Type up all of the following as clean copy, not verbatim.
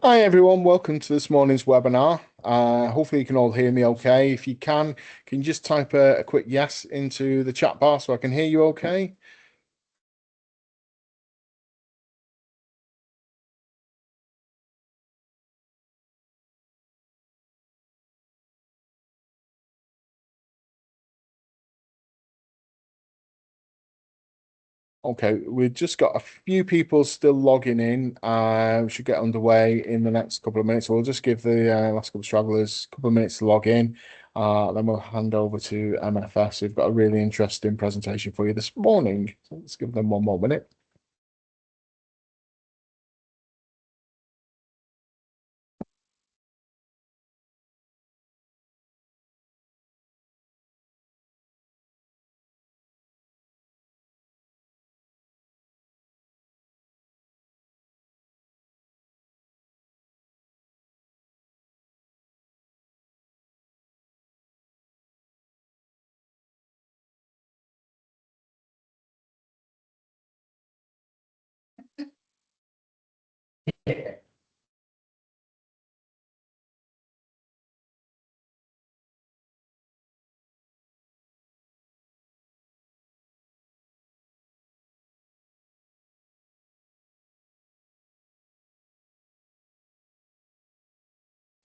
Hi everyone, welcome to this morning's webinar. Hopefully you can all hear me okay. If you can you just type a quick yes into the chat bar so I can hear you okay? Okay, we've just got a few people still logging in. We should get underway in the next couple of minutes. We'll just give the last couple of stragglers a couple of minutes to log in. Then we'll hand over to MFS. We've got a really interesting presentation for you this morning. So let's give them one more minute.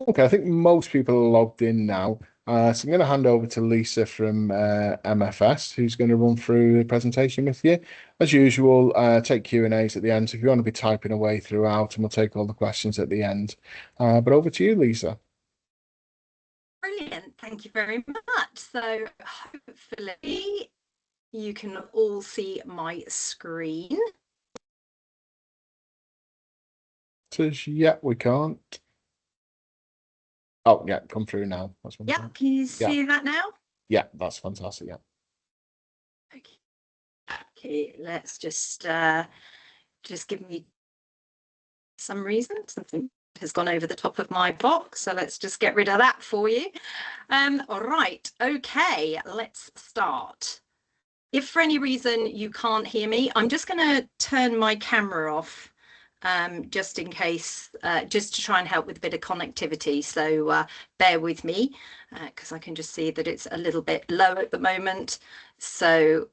Okay, I think most people are logged in now. So I'm going to hand over to Lisa from MFS, who's going to run through the presentation with you. As usual, take Q&As at the end. So if you want to be typing away throughout, and we'll take all the questions at the end. But over to you, Lisa. Brilliant. Thank you very much. So hopefully you can all see my screen. Says, yeah, we can't. Oh, yeah, come through now. That's yeah, can you see that now? Yeah, that's fantastic. Yeah. Okay, let's just give me some reason. Something has gone over the top of my box, so let's just get rid of that for you. All right, okay, let's start. If for any reason you can't hear me, I'm just going to turn my camera off. Just in case, just to try and help with a bit of connectivity. So bear with me because I can just see that it's a little bit low at the moment. So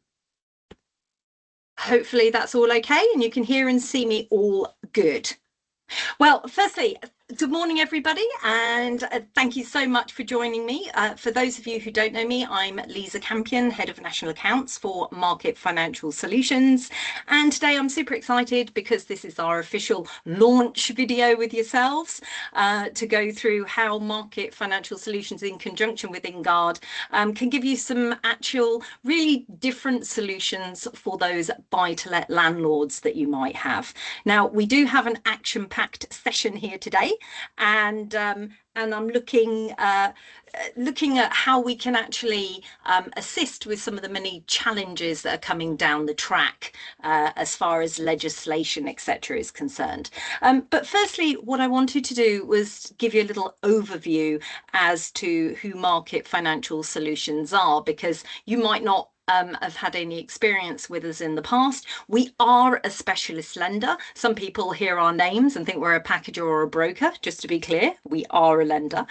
hopefully that's all okay and you can hear and see me all good. Well, firstly, good morning, everybody, and thank you so much for joining me. For those of you who don't know me, I'm Lisa Campion, Head of National Accounts for Market Financial Solutions. And today I'm super excited because this is our official launch video with yourselves to go through how Market Financial Solutions in conjunction with InGuard can give you some actual really different solutions for those buy-to-let landlords that you might have. Now, we do have an action-packed session here today, and I'm looking at how we can actually assist with some of the many challenges that are coming down the track as far as legislation, etc., is concerned. But firstly, what I wanted to do was give you a little overview as to who Market Financial Solutions are, because you might not have had any experience with us in the past. We are a specialist lender. Some people hear our names and think we're a packager or a broker. Just to be clear, we are a lender.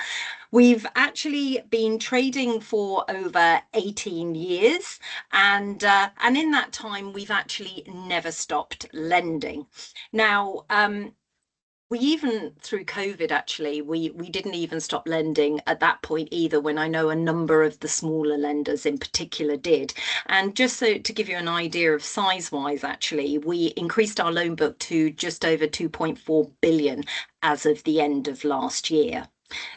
We've actually been trading for over 18 years, and in that time we've actually never stopped lending. Now, we even through COVID, actually, we didn't even stop lending at that point either, when I know a number of the smaller lenders in particular did. And just so to give you an idea of size wise, actually, we increased our loan book to just over 2.4 billion as of the end of last year.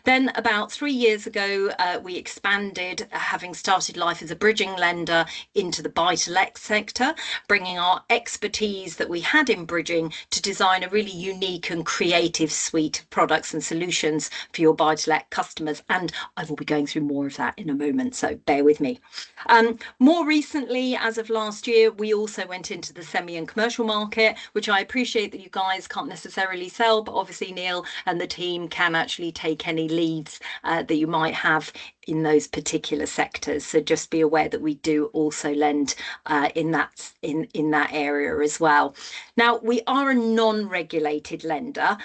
Then about 3 years ago, we expanded, having started life as a bridging lender, into the buy-to-let sector, bringing our expertise that we had in bridging to design a really unique and creative suite of products and solutions for your buy-to-let customers. And I will be going through more of that in a moment, so bear with me. More recently, as of last year, we also went into the semi and commercial market, which I appreciate that you guys can't necessarily sell, but obviously Neil and the team can actually take any leads that you might have in those particular sectors. So just be aware that we do also lend in that area as well. Now, we are a non-regulated lender,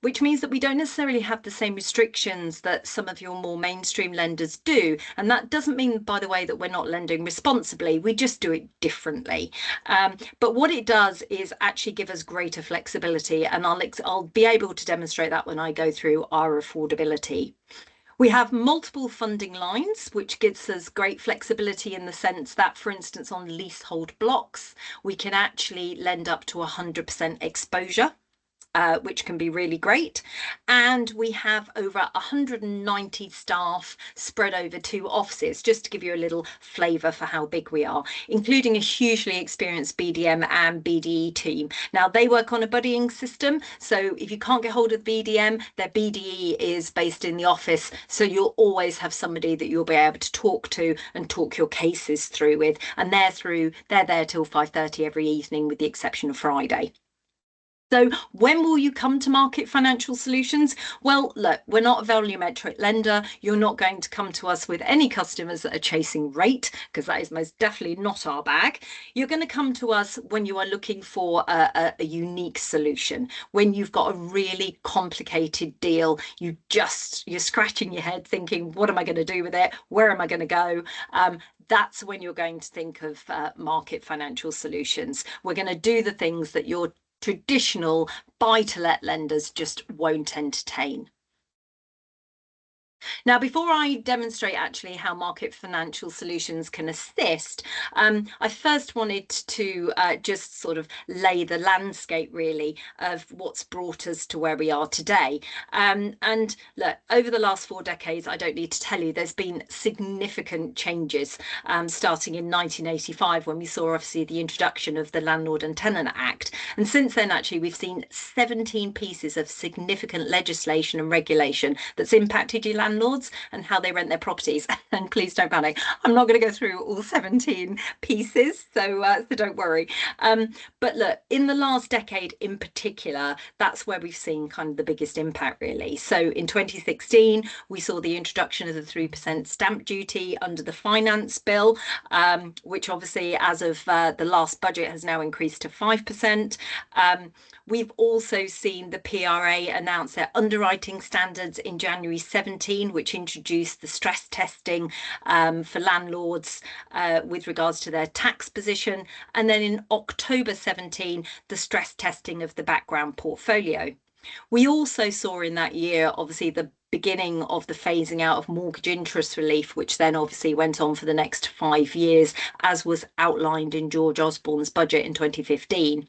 which means that we don't necessarily have the same restrictions that some of your more mainstream lenders do. And that doesn't mean, by the way, that we're not lending responsibly. We just do it differently. But what it does is actually give us greater flexibility, and I'll be able to demonstrate that when I go through our affordability. We have multiple funding lines, which gives us great flexibility in the sense that, for instance, on leasehold blocks, we can actually lend up to 100% exposure. Which can be really great. And we have over 190 staff spread over 2 offices, just to give you a little flavour for how big we are, including a hugely experienced BDM and BDE team. Now, they work on a buddying system, so if you can't get hold of BDM, their BDE is based in the office, so you'll always have somebody that you'll be able to talk to and talk your cases through with, and they're there till 5:30 every evening, with the exception of Friday. So when will you come to Market Financial Solutions? Well, look, we're not a volumetric lender. You're not going to come to us with any customers that are chasing rate, because that is most definitely not our bag. You're going to come to us when you are looking for a unique solution, when you've got a really complicated deal. You're scratching your head thinking, what am I going to do with it? Where am I going to go? That's when you're going to think of Market Financial Solutions. We're going to do the things that your traditional buy-to-let lenders just won't entertain. Now, before I demonstrate actually how Market Financial Solutions can assist, I first wanted to just sort of lay the landscape really of what's brought us to where we are today. And look, over the last 4 decades, I don't need to tell you, there's been significant changes, starting in 1985 when we saw obviously the introduction of the Landlord and Tenant Act. And since then, actually, we've seen 17 pieces of significant legislation and regulation that's impacted your landlords and how they rent their properties. And please don't panic, I'm not going to go through all 17 pieces, so don't worry. But look, in the last decade in particular, that's where we've seen kind of the biggest impact really. So in 2016, we saw the introduction of the 3% stamp duty under the finance bill, which obviously as of the last budget has now increased to 5%. We've also seen the PRA announce their underwriting standards in January 17, which introduced the stress testing for landlords with regards to their tax position. And then in October 17, the stress testing of the background portfolio. We also saw in that year, obviously, the beginning of the phasing out of mortgage interest relief, which then obviously went on for the next 5 years, as was outlined in George Osborne's budget in 2015.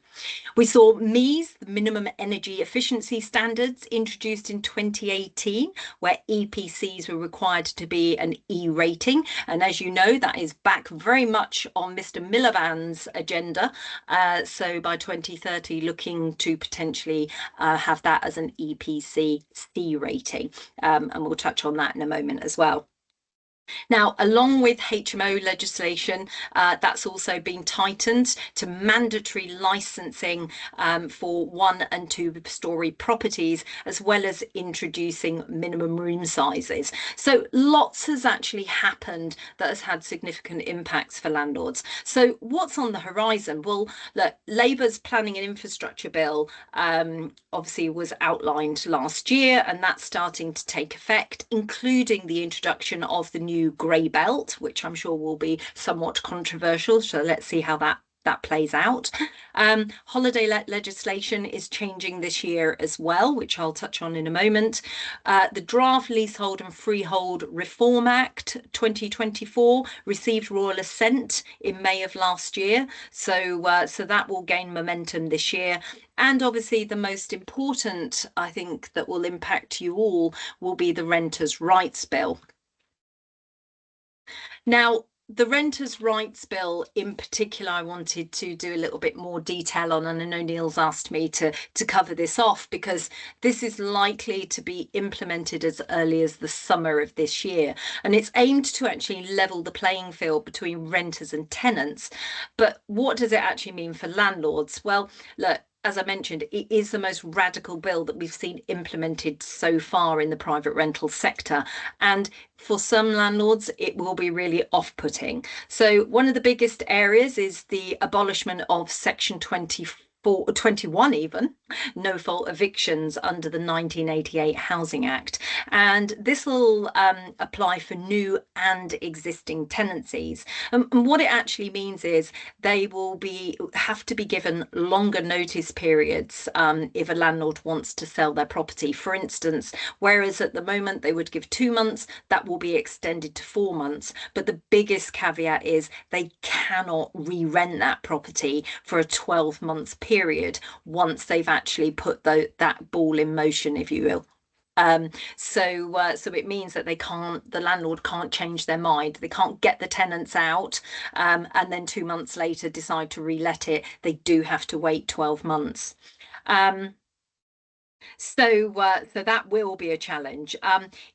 We saw MEES, the Minimum Energy Efficiency Standards, introduced in 2018, where EPCs were required to be an E rating. And as you know, that is back very much on Mr. Miliband's agenda. So by 2030, looking to potentially have that as an EPC C rating. And we'll touch on that in a moment as well. Now, along with HMO legislation, that's also been tightened to mandatory licensing for 1- and 2-story properties, as well as introducing minimum room sizes. So lots has actually happened that has had significant impacts for landlords. So what's on the horizon? Well, look, Labour's Planning and Infrastructure Bill obviously was outlined last year, and that's starting to take effect, including the introduction of the new grey belt, which I'm sure will be somewhat controversial. So let's see how that plays out. Holiday let legislation is changing this year as well, which I'll touch on in a moment. The draft Leasehold and Freehold Reform Act 2024 received royal assent in May of last year. So that will gain momentum this year. And obviously the most important, I think, that will impact you all will be the Renters' Rights Bill. Now, the Renters' Rights Bill in particular, I wanted to do a little bit more detail on, and I know Neil's asked me to cover this off because this is likely to be implemented as early as the summer of this year. And it's aimed to actually level the playing field between renters and tenants. But what does it actually mean for landlords? Well, look, as I mentioned, it is the most radical bill that we've seen implemented so far in the private rental sector. And for some landlords, it will be really off-putting. So one of the biggest areas is the abolishment of Section 21 even, no fault evictions under the 1988 Housing Act. And this will apply for new and existing tenancies. And what it actually means is they will have to be given longer notice periods if a landlord wants to sell their property. For instance, whereas at the moment they would give 2 months, that will be extended to 4 months. But the biggest caveat is they cannot re-rent that property for a 12-month period once they've actually put that ball in motion, if you will. So it means that the landlord can't change their mind. They can't get the tenants out and then 2 months later decide to relet it. They do have to wait 12 months. So that will be a challenge.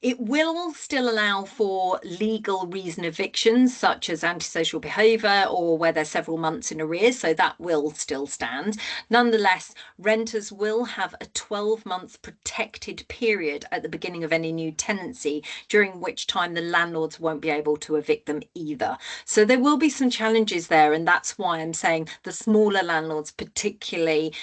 It will still allow for legal reason evictions, such as antisocial behaviour or where they're several months in arrears. So that will still stand. Nonetheless, renters will have a 12-month protected period at the beginning of any new tenancy, during which time the landlords won't be able to evict them either. So there will be some challenges there, and that's why I'm saying the smaller landlords particularly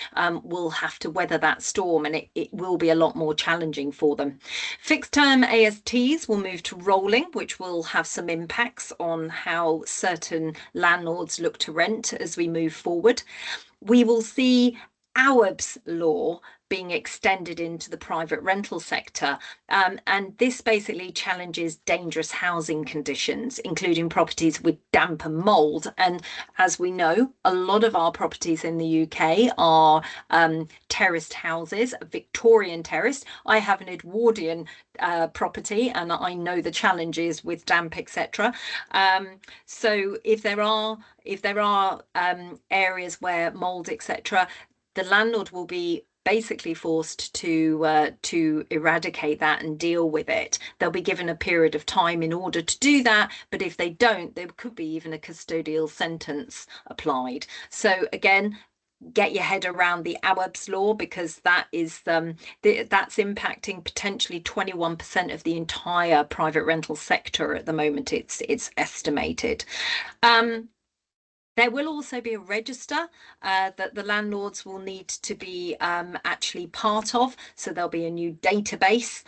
will have to weather that storm, and it will be a lot more challenging for them. Fixed term ASTs will move to rolling, which will have some impacts on how certain landlords look to rent as we move forward. We will see Awaab's law being extended into the private rental sector. And this basically challenges dangerous housing conditions, including properties with damp and mould. And as we know, a lot of our properties in the UK are terraced houses, Victorian terraced. I have an Edwardian property, and I know the challenges with damp, etc. So if there are areas where mould, etc., the landlord will be basically forced to eradicate that and deal with it. They'll be given a period of time in order to do that, but if they don't, there could be even a custodial sentence applied. So again, get your head around the Awaab's law, because that is that's impacting potentially 21% of the entire private rental sector at the moment. It's estimated. There will also be a register that the landlords will need to be actually part of. So there'll be a new database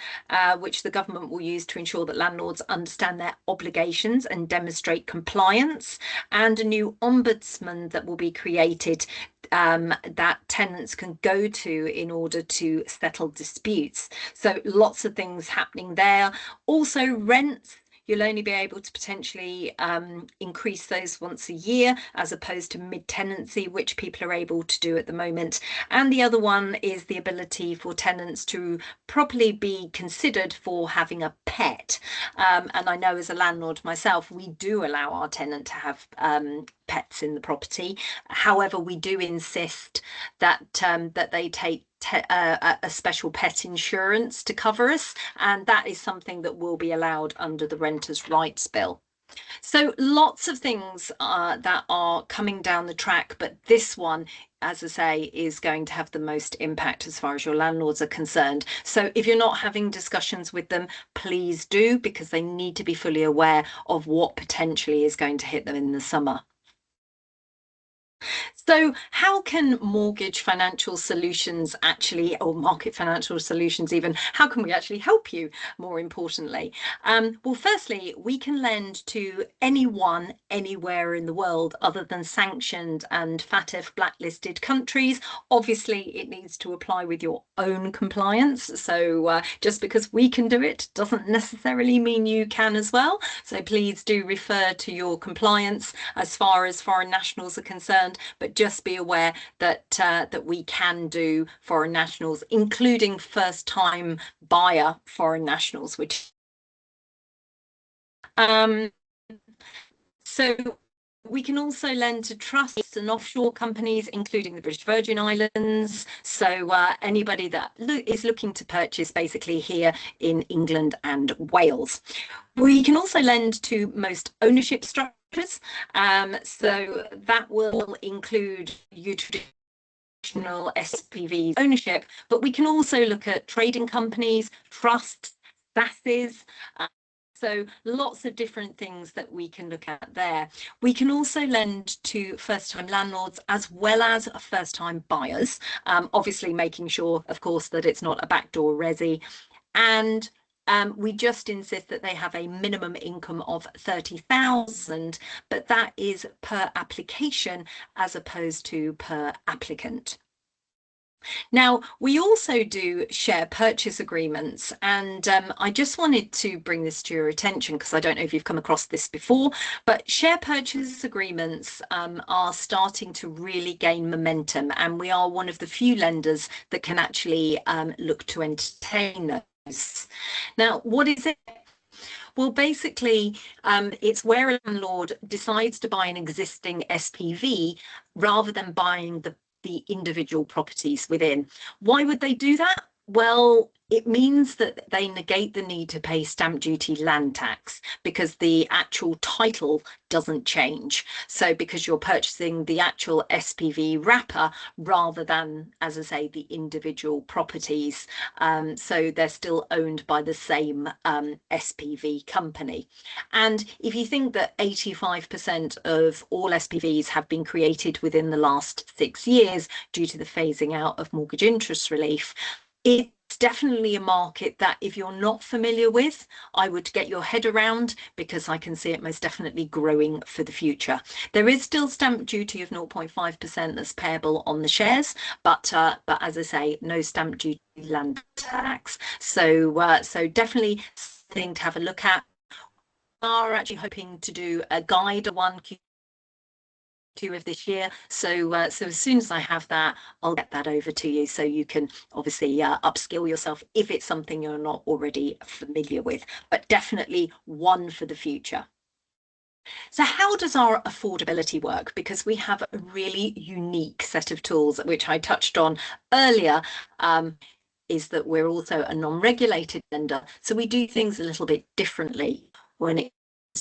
which the government will use to ensure that landlords understand their obligations and demonstrate compliance, and a new ombudsman that will be created that tenants can go to in order to settle disputes. So lots of things happening there. Also, rents. You'll only be able to potentially increase those once a year, as opposed to mid-tenancy, which people are able to do at the moment. And the other one is the ability for tenants to properly be considered for having a pet. And I know as a landlord myself, we do allow our tenant to have pets in the property. However, we do insist that that they take a special pet insurance to cover us, and that is something that will be allowed under the Renters' Rights Bill. So lots of things that are coming down the track, but this one, as I say, is going to have the most impact as far as your landlords are concerned. So if you're not having discussions with them, please do, because they need to be fully aware of what potentially is going to hit them in the summer. So how can Mortgage Financial Solutions actually, or Market Financial Solutions even, how can we actually help you, more importantly? Well, firstly, we can lend to anyone, anywhere in the world other than sanctioned and FATF blacklisted countries. Obviously, it needs to apply with your own compliance. So just because we can do it doesn't necessarily mean you can as well. So please do refer to your compliance as far as foreign nationals are concerned, but just be aware that that we can do foreign nationals, including first-time buyer foreign nationals, which so we can also lend to trusts and offshore companies, including the British Virgin Islands. So anybody that is looking to purchase basically here in England and Wales. We can also lend to most ownership structures. So that will include your traditional traditional SPV ownership, but we can also look at trading companies, trusts, SASs. So lots of different things that we can look at there. We can also lend to first-time landlords as well as first-time buyers, obviously making sure, of course, that it's not a backdoor resi. And we just insist that they have a minimum income of 30,000, but that is per application as opposed to per applicant. Now, we also do share purchase agreements, and I just wanted to bring this to your attention because I don't know if you've come across this before, but share purchase agreements are starting to really gain momentum, and we are one of the few lenders that can actually look to entertain those. Now, what is it? Well, basically, it's where a landlord decides to buy an existing SPV rather than buying the individual properties within. Why would they do that? Well, it means that they negate the need to pay stamp duty land tax because the actual title doesn't change. So because you're purchasing the actual SPV wrapper rather than, as I say, the individual properties. So they're still owned by the same SPV company. And if you think that 85% of all SPVs have been created within the last 6 years due to the phasing out of mortgage interest relief, it's definitely a market that if you're not familiar with, I would get your head around because I can see it most definitely growing for the future. There is still stamp duty of 0.5% that's payable on the shares, but as I say, no stamp duty land tax. So definitely something to have a look at. We are actually hoping to do a guide one of this year, so as soon as I have that, I'll get that over to you so you can obviously upskill yourself if it's something you're not already familiar with, but definitely one for the future. So how does our affordability work? Because we have a really unique set of tools, which I touched on earlier, is that we're also a non-regulated lender, so we do things a little bit differently when it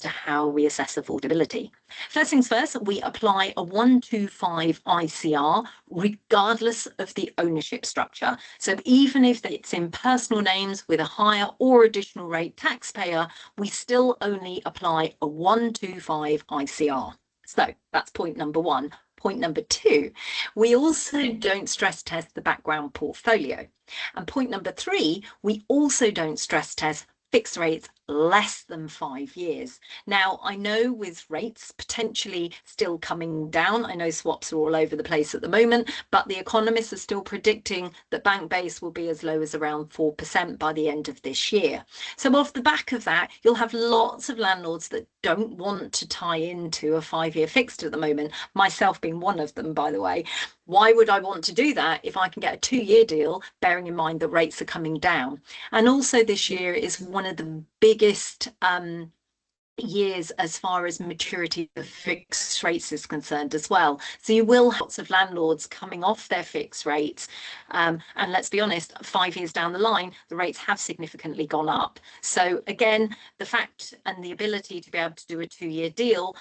to how we assess affordability. First things first, we apply a 125 ICR regardless of the ownership structure. So even if it's in personal names with a higher or additional rate taxpayer, we still only apply a 125 ICR. So that's point number one. Point number two, we also don't stress test the background portfolio. And point number three, we also don't stress test fixed rates less than 5 years. Now, I know with rates potentially still coming down, I know swaps are all over the place at the moment, but the economists are still predicting that bank base will be as low as around 4% by the end of this year. So off the back of that, you'll have lots of landlords that don't want to tie into a 5-year fixed at the moment, myself being one of them, by the way. Why would I want to do that if I can get a 2-year deal, bearing in mind that rates are coming down? And also this year is one of the biggest years as far as maturity of fixed rates is concerned as well. So you will have lots of landlords coming off their fixed rates. And let's be honest, 5 years down the line, the rates have significantly gone up. So again, the fact and the ability to be able to do a 2-year deal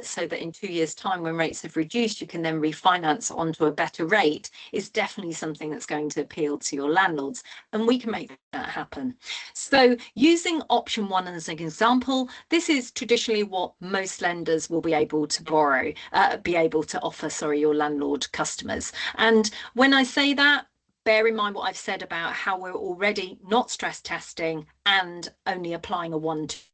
so that in 2 years' time, when rates have reduced, you can then refinance onto a better rate is definitely something that's going to appeal to your landlords. And we can make that happen. So using option one as an example, this is traditionally what most lenders will be able to offer your landlord customers. And when I say that, bear in mind what I've said about how we're already not stress testing and only applying a 1-5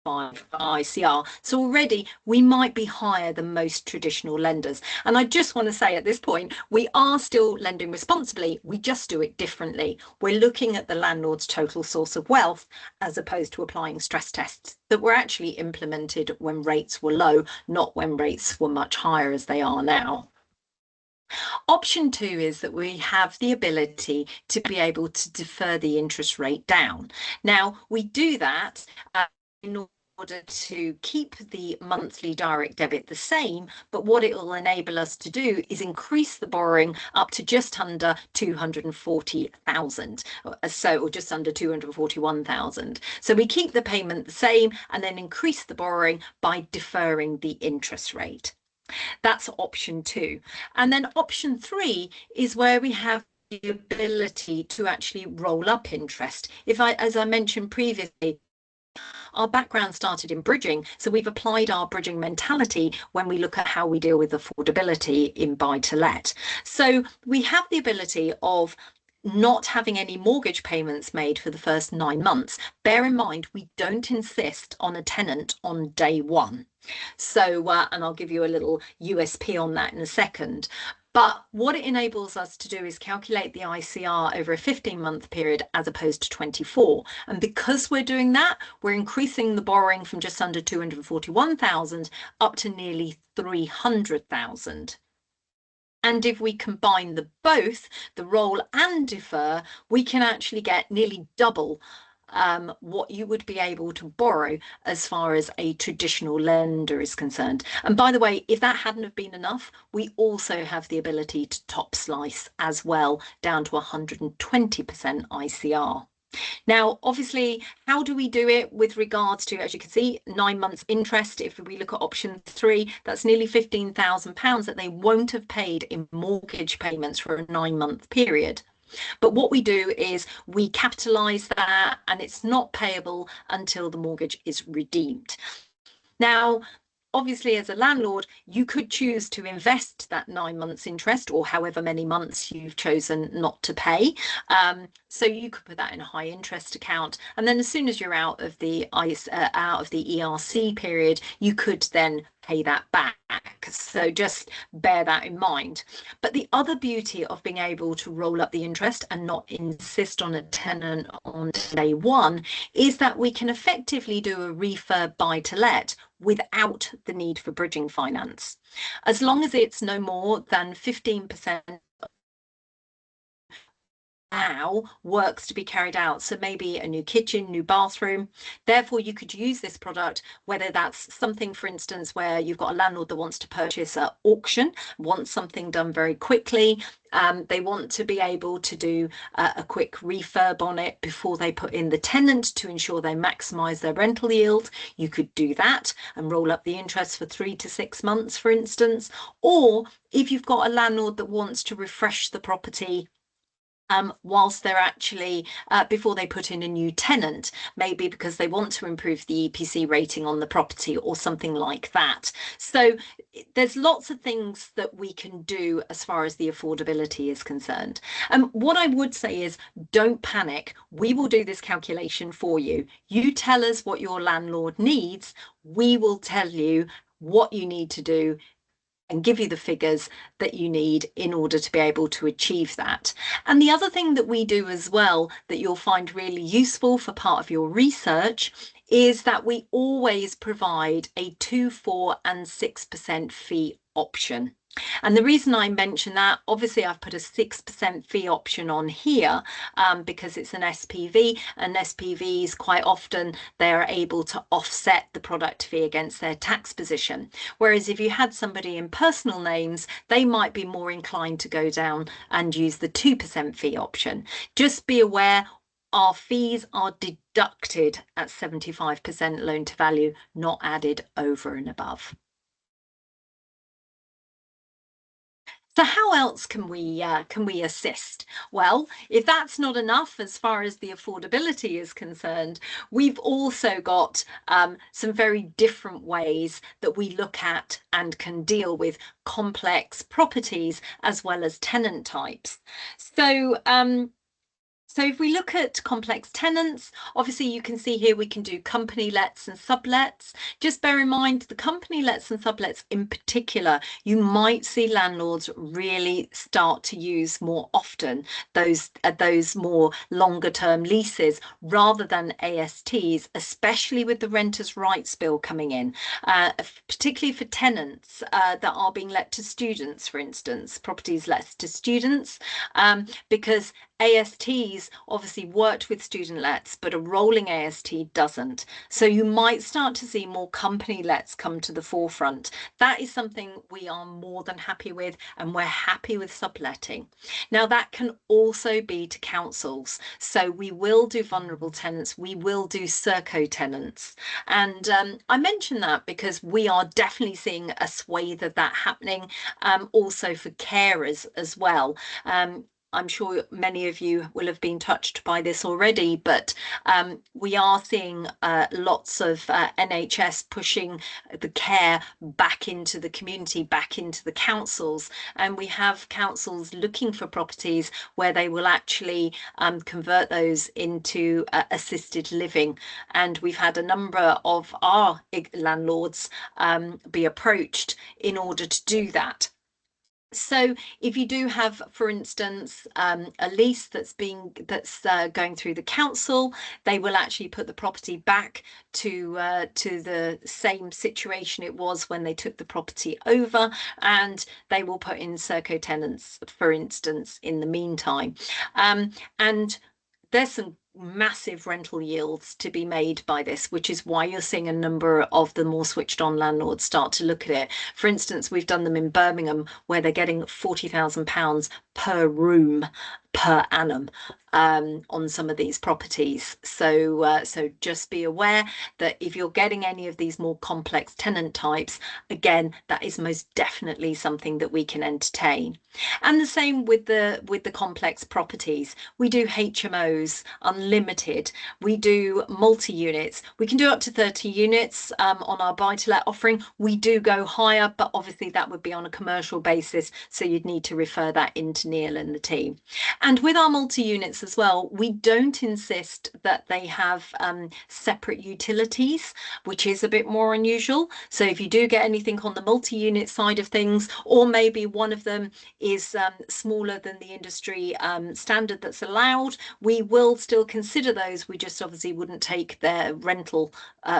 ICR. So already we might be higher than most traditional lenders. And I just want to say at this point, we are still lending responsibly. We just do it differently. We're looking at the landlord's total source of wealth as opposed to applying stress tests that were actually implemented when rates were low, not when rates were much higher as they are now. Option two is that we have the ability to be able to defer the interest rate down. Now, we do that in order to keep the monthly direct debit the same, but what it will enable us to do is increase the borrowing up to just under 240,000, or just under 241,000. So we keep the payment the same and then increase the borrowing by deferring the interest rate. That's option 2. And then option 3 is where we have the ability to actually roll up interest. As I mentioned previously, our background started in bridging, so we've applied our bridging mentality when we look at how we deal with affordability in buy to let. So we have the ability of not having any mortgage payments made for the first 9 months. Bear in mind, we don't insist on a tenant on day one. So, and I'll give you a little USP on that in a second. But what it enables us to do is calculate the ICR over a 15-month period as opposed to 24. And because we're doing that, we're increasing the borrowing from just under 241,000 up to nearly 300,000. And if we combine both, the roll and defer, we can actually get nearly double what you would be able to borrow as far as a traditional lender is concerned. And by the way, if that hadn't have been enough, we also have the ability to top slice as well, down to 120% ICR. Now, obviously, how do we do it with regards to, as you can see, 9 months interest? If we look at option 3, that's nearly £15,000 that they won't have paid in mortgage payments for a 9-month period. But what we do is we capitalise that, and it's not payable until the mortgage is redeemed. Now, obviously, as a landlord, you could choose to invest that 9 months interest or however many months you've chosen not to pay. So you could put that in a high interest account. And then as soon as you're out of the ERC period, you could then pay that back. So just bear that in mind. But the other beauty of being able to roll up the interest and not insist on a tenant on day one is that we can effectively do a refurb buy to let without the need for bridging finance. As long as it's no more than 15% now works to be carried out. So maybe a new kitchen, new bathroom. Therefore, you could use this product, whether that's something, for instance, where you've got a landlord that wants to purchase at auction, wants something done very quickly. They want to be able to do a quick refurb on it before they put in the tenant to ensure they maximize their rental yield. You could do that and roll up the interest for 3 to 6 months, for instance. Or if you've got a landlord that wants to refresh the property whilst they're actually before they put in a new tenant, maybe because they want to improve the EPC rating on the property or something like that. So there's lots of things that we can do as far as the affordability is concerned. What I would say is don't panic. We will do this calculation for you. You tell us what your landlord needs. We will tell you what you need to do and give you the figures that you need in order to be able to achieve that. And the other thing that we do as well that you'll find really useful for part of your research is that we always provide a 2%, 4% and 6% fee option. And the reason I mention that, obviously I've put a 6% fee option on here because it's an SPV, and SPVs quite often they're able to offset the product fee against their tax position. Whereas if you had somebody in personal names, they might be more inclined to go down and use the 2% fee option. Just be aware, our fees are deducted at 75% loan to value, not added over and above. So how else can we assist? Well, if that's not enough as far as the affordability is concerned, we've also got some very different ways that we look at and can deal with complex properties as well as tenant types. So if we look at complex tenants, obviously you can see here we can do company lets and sublets. Just bear in mind the company lets and sublets in particular, you might see landlords really start to use more often those more longer term leases rather than ASTs, especially with the Renters' Rights Bill coming in, particularly for tenants that are being let to students, for instance, properties let to students, because ASTs obviously worked with student lets, but a rolling AST doesn't. So you might start to see more company lets come to the forefront. That is something we are more than happy with, and we're happy with subletting. Now, that can also be to councils. So we will do vulnerable tenants, we will do Serco tenants. And I mention that because we are definitely seeing a swathe of that happening, also for carers as well. I'm sure many of you will have been touched by this already, but we are seeing lots of NHS pushing the care back into the community, back into the councils. And we have councils looking for properties where they will actually convert those into assisted living. And we've had a number of our landlords be approached in order to do that. So if you do have, for instance, a lease that's going through the council, they will actually put the property back to the same situation it was when they took the property over, and they will put in Serco tenants, for instance, in the meantime. And there's some massive rental yields to be made by this, which is why you're seeing a number of the more switched on landlords start to look at it. For instance, we've done them in Birmingham where they're getting £40,000 per room per annum on some of these properties. So just be aware that if you're getting any of these more complex tenant types, again, that is most definitely something that we can entertain. And the same with the complex properties. We do HMOs, unlimited. We do multi-units. We can do up to 30 units on our buy-to-let offering. We do go higher, but obviously that would be on a commercial basis, so you'd need to refer that into Neil and the team. And with our multi-units as well, we don't insist that they have separate utilities, which is a bit more unusual. So if you do get anything on the multi-unit side of things, or maybe one of them is smaller than the industry standard that's allowed, we will still consider those. We just obviously wouldn't take their rental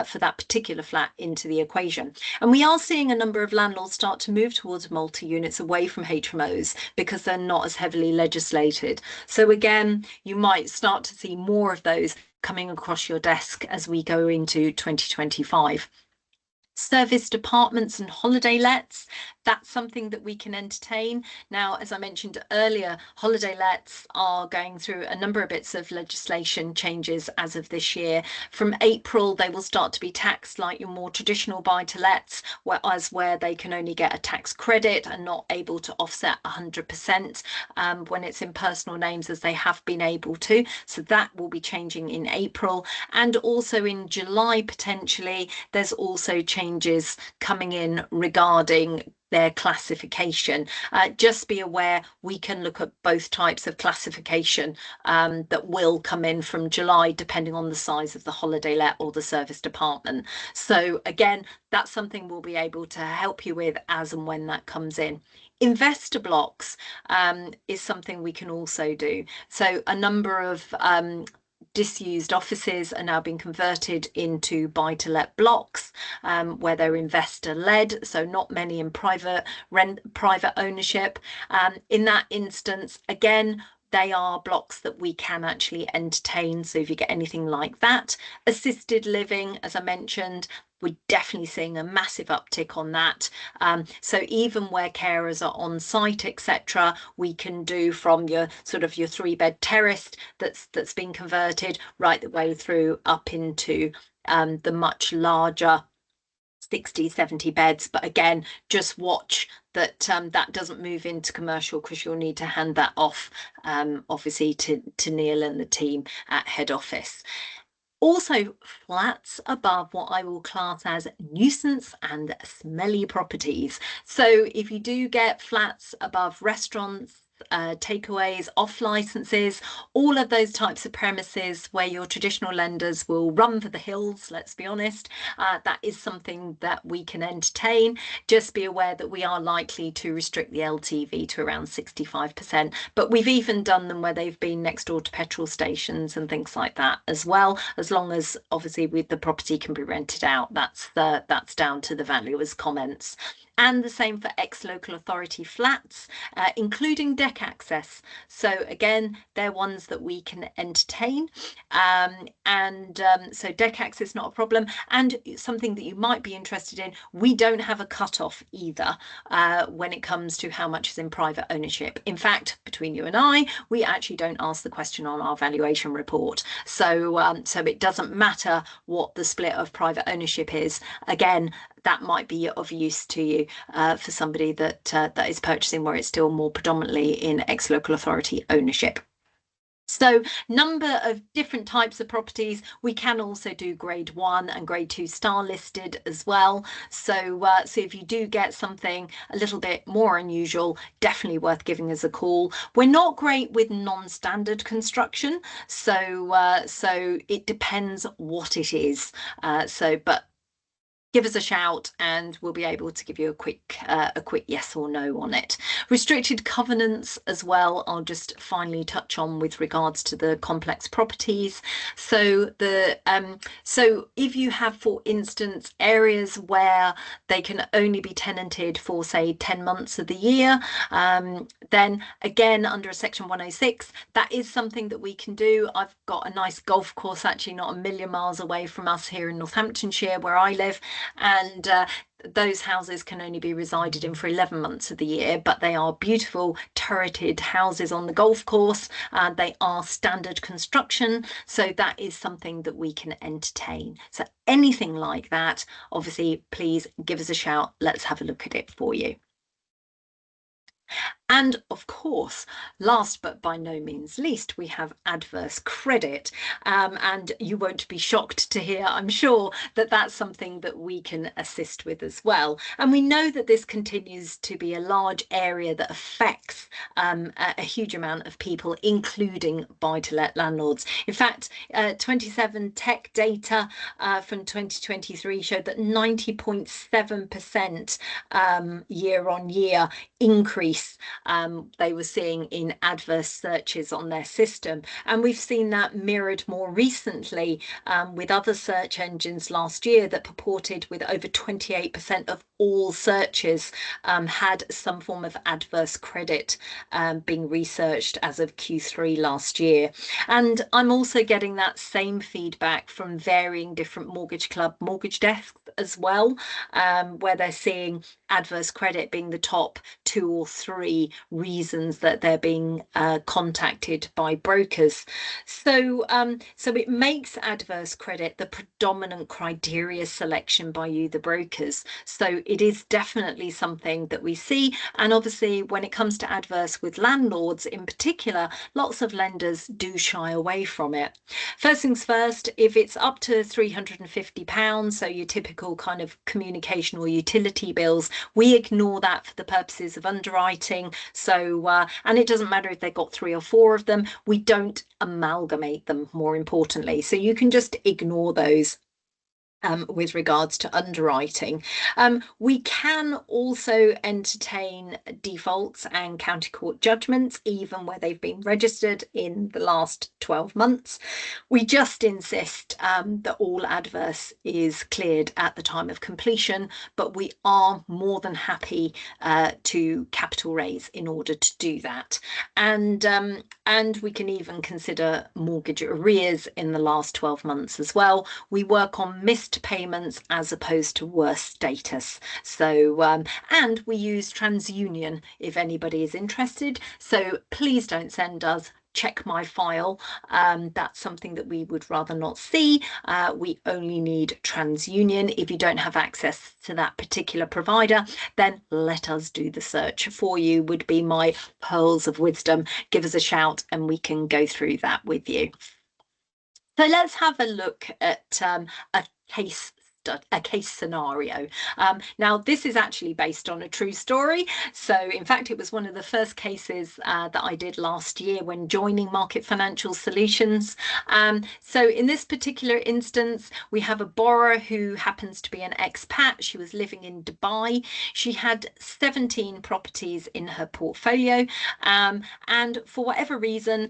for that particular flat into the equation. And we are seeing a number of landlords start to move towards multi-units away from HMOs because they're not as heavily legislated. So again, you might start to see more of those coming across your desk as we go into 2025. Serviced apartments and holiday lets, that's something that we can entertain. Now, as I mentioned earlier, holiday lets are going through a number of bits of legislation changes as of this year. From April, they will start to be taxed like your more traditional buy-to-lets, where they can only get a tax credit and not able to offset 100% when it's in personal names, as they have been able to. So that will be changing in April. And also in July, potentially, there's also changes coming in regarding their classification. Just be aware, we can look at both types of classification that will come in from July, depending on the size of the holiday let or the serviced apartment. So again, that's something we'll be able to help you with as and when that comes in. Investor blocks is something we can also do. So a number of disused offices are now being converted into buy-to-let blocks where they're investor led, so not many in private ownership. In that instance, again, they are blocks that we can actually entertain. So if you get anything like that, assisted living, as I mentioned, we're definitely seeing a massive uptick on that. So even where carers are on site, etc., we can do from your sort of your 3-bed terrace that's been converted right the way through up into the much larger 60, 70 beds. But again, just watch that that doesn't move into commercial, because you'll need to hand that off obviously to Neil and the team at head office. Also, flats above what I will class as nuisance and smelly properties. So if you do get flats above restaurants, takeaways, off licenses, all of those types of premises where your traditional lenders will run for the hills, let's be honest, that is something that we can entertain. Just be aware that we are likely to restrict the LTV to around 65%, but we've even done them where they've been next door to petrol stations and things like that as well, as long as obviously the property can be rented out. That's down to the valuer's comments. and the same for ex-local authority flats, including deck access. So again, they're ones that we can entertain, so deck access not a problem. And something that you might be interested in, we don't have a cutoff either when it comes to how much is in private ownership. In fact, between you and I, we actually don't ask the question on our valuation report. So it doesn't matter what the split of private ownership is. Again, that might be of use to you for somebody that is purchasing where it's still more predominantly in ex-local authority ownership. So number of different types of properties. We can also do grade 1 and grade 2 star listed as well. So if you do get something a little bit more unusual, definitely worth giving us a call. We're not great with non-standard construction, so it depends what it is. But give us a shout and we'll be able to give you a quick yes or no on it. Restricted covenants as well, I'll just finally touch on with regards to the complex properties. So if you have, for instance, areas where they can only be tenanted for, say, 10 months of the year, then again, under a section 106, that is something that we can do. I've got a nice golf course actually not a million miles away from us here in Northamptonshire where I live, and those houses can only be resided in for 11 months of the year, but they are beautiful turreted houses on the golf course. They are standard construction, so that is something that we can entertain. So anything like that, obviously, please give us a shout. Let's have a look at it for you. And of course, last but by no means least, we have adverse credit. And you won't be shocked to hear, I'm sure, that that's something that we can assist with as well. And we know that this continues to be a large area that affects a huge amount of people, including buy-to-let landlords. In fact, 27 tech data from 2023 showed that 90.7% year on year increase they were seeing in adverse searches on their system. And we've seen that mirrored more recently with other search engines last year that purported with over 28% of all searches had some form of adverse credit being researched as of Q3 last year. And I'm also getting that same feedback from varying different mortgage club mortgage desks as well, where they're seeing adverse credit being the top 2 or 3 reasons that they're being contacted by brokers. So it makes adverse credit the predominant criteria selection by you, the brokers. So it is definitely something that we see. And obviously, when it comes to adverse with landlords in particular, lots of lenders do shy away from it. First things first, if it's up to £350, so your typical kind of communication or utility bills, we ignore that for the purposes of underwriting. So, and it doesn't matter if they've got 3 or 4 of them, we don't amalgamate them, more importantly. So you can just ignore those. With regards to underwriting. We can also entertain defaults and county court judgments, even where they've been registered in the last 12 months. We just insist that all adverse is cleared at the time of completion, but we are more than happy to capital raise in order to do that. And we can even consider mortgage arrears in the last 12 months as well. We work on missed payments as opposed to worse status. So and we use TransUnion if anybody is interested. So please don't send us check my file. That's something that we would rather not see. We only need TransUnion. If you don't have access to that particular provider, then let us do the search for you, would be my pearls of wisdom. Give us a shout and we can go through that with you. So let's have a look at a case scenario. Now, this is actually based on a true story. So, in fact, it was one of the first cases that I did last year when joining Market Financial Solutions. So, in this particular instance, we have a borrower who happens to be an expat. She was living in Dubai. She had 17 properties in her portfolio, and for whatever reason,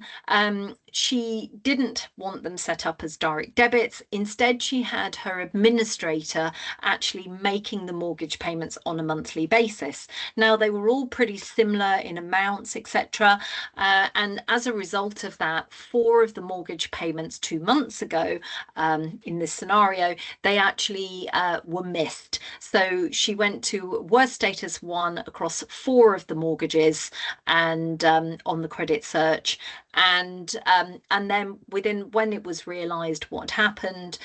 she didn't want them set up as direct debits. Instead, she had her administrator administrator actually making the mortgage payments on a monthly basis. Now, they were all pretty similar in amounts, etc. And as a result of that, 4 of the mortgage payments 2 months ago, in this scenario, they actually were missed. So she went to worst status 1 across 4 of the mortgages and on the credit search. And then when it was realised what happened,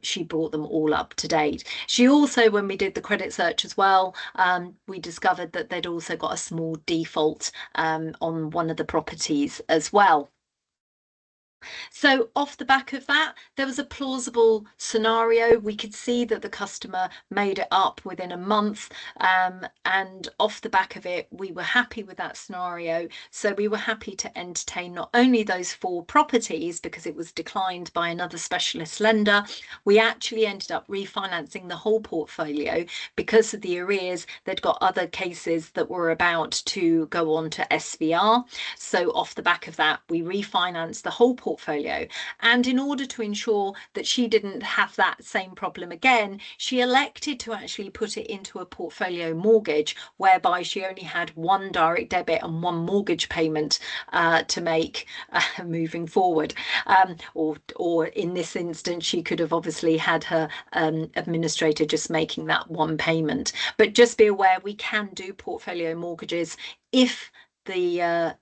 she brought them all up to date. She also, when we did the credit search as well, we discovered that they'd also got a small default on one of the properties as well. So off the back of that, there was a plausible scenario. We could see that the customer made it up within a month, and off the back of it, we were happy with that scenario. So we were happy to entertain not only those 4 properties because it was declined by another specialist lender, we actually ended up refinancing the whole portfolio because of the arrears. They'd got other cases that were about to go on to SVR. So off the back of that, we refinanced the whole portfolio. And in order to ensure that she didn't have that same problem again, she elected to actually put it into a portfolio mortgage, whereby she only had 1 direct debit and 1 mortgage payment to make moving forward. Or in this instance, she could have obviously had her administrator just making that 1 payment. But just be aware, we can do portfolio mortgages if the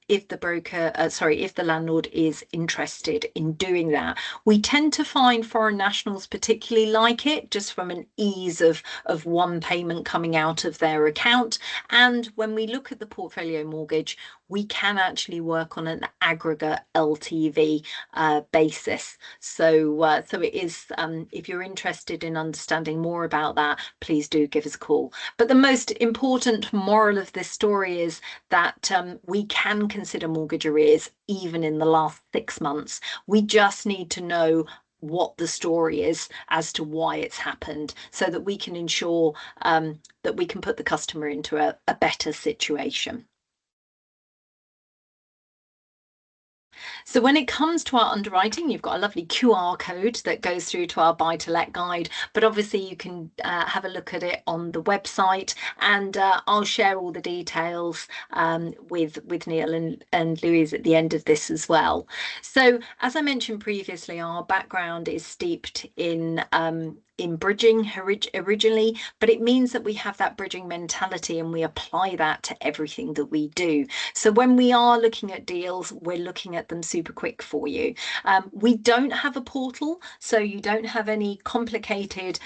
landlord is interested in doing that. We tend to find foreign nationals particularly like it, just from an ease of 1 payment coming out of their account. And when we look at the portfolio mortgage, we can actually work on an aggregate LTV basis. So it is, if you're interested in understanding more about that, please do give us a call. But the most important moral of this story is that we can consider mortgage arrears even in the last 6 months. We just need to know what the story is as to why it's happened, so that we can ensure that we can put the customer into a better situation. So when it comes to our underwriting, you've got a lovely QR code that goes through to our buy to let guide, but obviously you can have a look at it on the website, and I'll share all the details with Neil and Louise at the end of this as well. So as I mentioned previously, our background is steeped in bridging originally, but it means that we have that bridging mentality and we apply that to everything that we do. So when we are looking at deals, we're looking at them super quick for you. We don't have a portal, so you don't have any complicated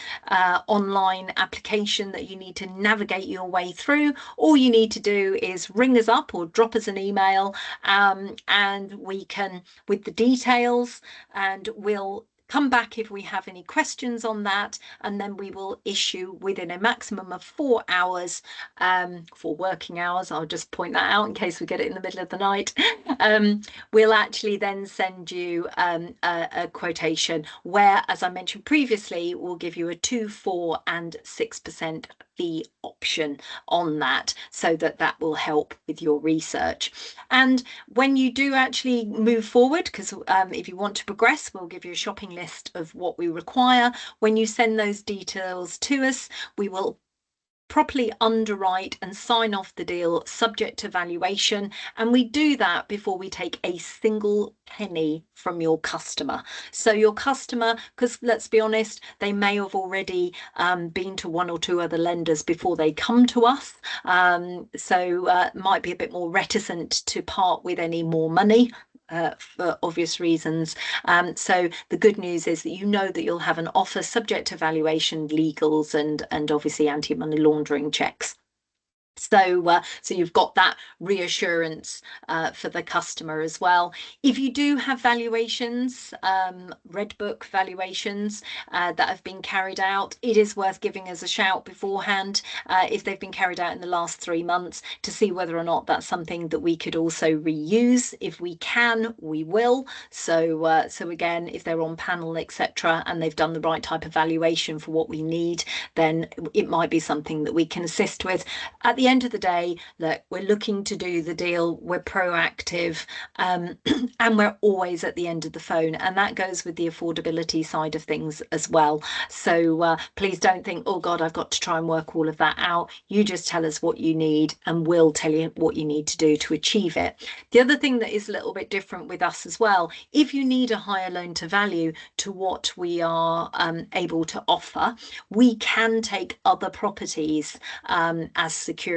online application that you need to navigate your way through. All you need to do is ring us up or drop us an email, and we can, with the details, and we'll come back if we have any questions on that, and then we will issue within a maximum of 4 hours, 4 working hours. I'll just point that out in case we get it in the middle of the night. We'll actually then send you a quotation where, as I mentioned previously, we'll give you a 2%, 4%, and 6% fee option on that, so that will help with your research. And when you do actually move forward, because if you want to progress, we'll give you a shopping list of what we require. When you send those details to us, we will properly underwrite and sign off the deal subject to valuation, and we do that before we take a single penny from your customer. So your customer, because let's be honest, they may have already been to 1 or 2 other lenders before they come to us, so might be a bit more reticent to part with any more money for obvious reasons. So the good news is that you know that you'll have an offer subject to valuation, legals, and obviously anti-money laundering checks. So you've got that reassurance for the customer as well. If you do have valuations, red book valuations that have been carried out, it is worth giving us a shout beforehand if they've been carried out in the last 3 months, to see whether or not that's something that we could also reuse. If we can, we will. So again, if they're on panel, etc., and they've done the right type of valuation for what we need, then it might be something that we can assist with. At the the end of the day, look, we're looking to do the deal, we're proactive, and we're always at the end of the phone. And that goes with the affordability side of things as well. So please don't think, oh God, I've got to try and work all of that out. You just tell us what you need and we'll tell you what you need to do to achieve it. The other thing that is a little bit different with us as well, if you need a higher loan to value to what we are able to offer, we can take other properties as security.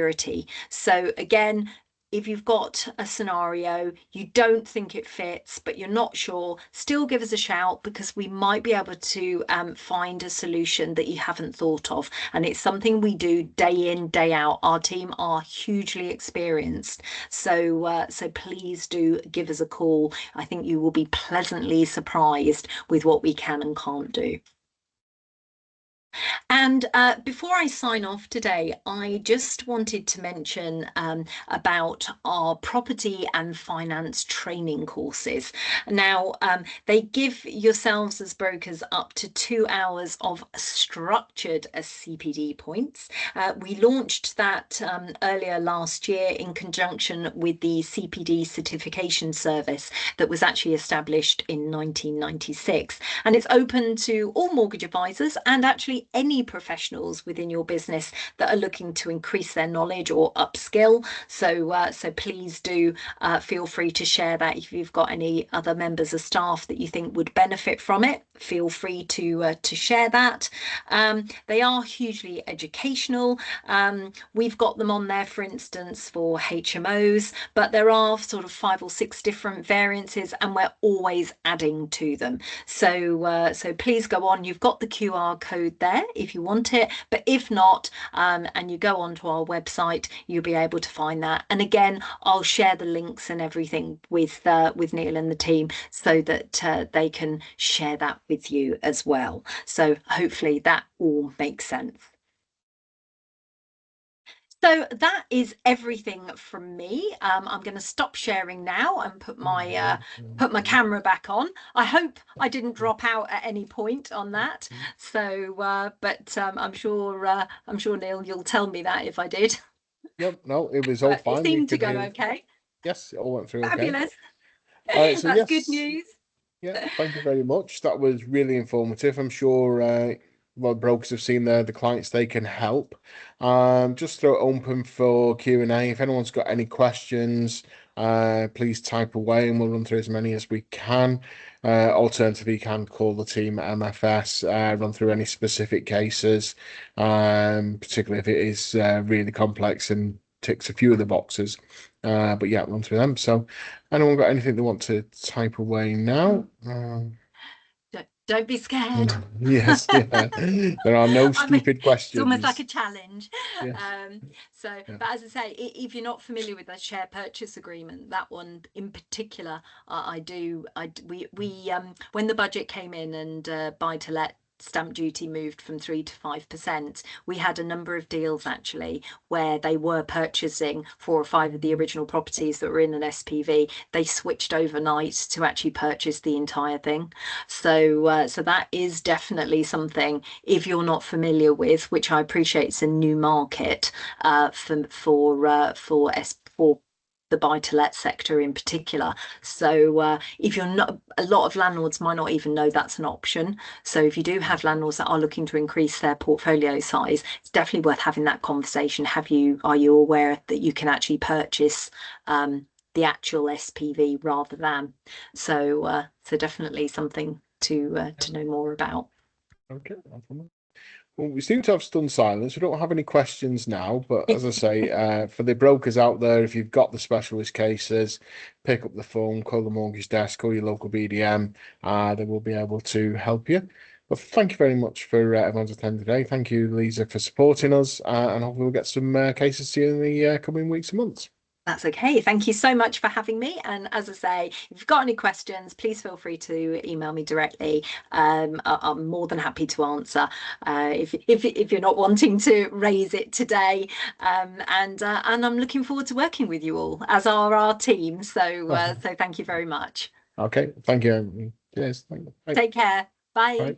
So again, if you've got a scenario, you don't think it fits, but you're not sure, still give us a shout, because we might be able to find a solution that you haven't thought of. And it's something we do day in, day out. Our team are hugely experienced. So please do give us a call. I think you will be pleasantly surprised with what we can and can't do. And before I sign off today, I just wanted to mention about our property and finance training courses. Now, they give yourselves as brokers up to 2 hours of structured CPD points. We launched that earlier last year in conjunction with the CPD certification service that was actually established in 1996. And it's open to all mortgage advisors and actually any professionals within your business that are looking to increase their knowledge or upskill. So please do feel free to share that. If you've got any other members of staff that you think would benefit from it, feel free to share that. They are hugely educational. We've got them on there, for instance, for HMOs, but there are sort of 5 or 6 different variances, and we're always adding to them. So please go on. You've got the QR code there if you want it, but if not, and you go onto our website, you'll be able to find that. And again, I'll share the links and everything with Neil and the team so that they can share that with you as well. So hopefully that all makes sense. So that is everything from me. I'm going to stop sharing now and put my camera back on. I hope I didn't drop out at any point on that. So, but I'm sure Neil, you'll tell me that if I did. Yep, no, it was all fine. It seemed to go okay. Yes, it all went through Fabulous. Okay. All right, so that's good news. Yeah, thank you very much. That was really informative. I'm sure brokers have seen the clients they can help. Just throw it open for Q&A. If anyone's got any questions, please type away and we'll run through as many as we can. Alternatively, you can call the team at MFS, run through any specific cases, particularly if it is really complex and ticks a few of the boxes. But yeah, run through them. So anyone got anything they want to type away now? Don't be scared. Yes, yeah. There are no stupid questions. It's almost like a challenge. Yes. But as I say, if you're not familiar with the share purchase agreement, that one in particular, we when the budget came in and buy to let stamp duty moved from 3 to 5%, we had a number of deals actually where they were purchasing 4 or 5 of the original properties that were in an SPV. They switched overnight to actually purchase the entire thing. So that is definitely something, if you're not familiar with, which I appreciate it's a new market for the buy-to-let sector in particular. So if you're not, a lot of landlords might not even know that's an option. So if you do have landlords that are looking to increase their portfolio size, it's definitely worth having that conversation. Are you aware that you can actually purchase the actual SPV rather than? So definitely something to know more about. Okay. Well, we seem to have stunned silence. We don't have any questions now, but as I say, for the brokers out there, if you've got the specialist cases, pick up the phone, call the mortgage desk, call your local BDM. They will be able to help you. But thank you very much for everyone's attending today. Thank you, Lisa, for supporting us, and hopefully we'll get some cases to you in the coming weeks and months. That's okay. Thank you so much for having me. And as I say, if you've got any questions, please feel free to email me directly. I'm more than happy to answer if you're not wanting to raise it today. And I'm looking forward to working with you all, as are our team. So thank you very much. Okay. Thank you. Yes. Thank you. Take care. Bye. Bye.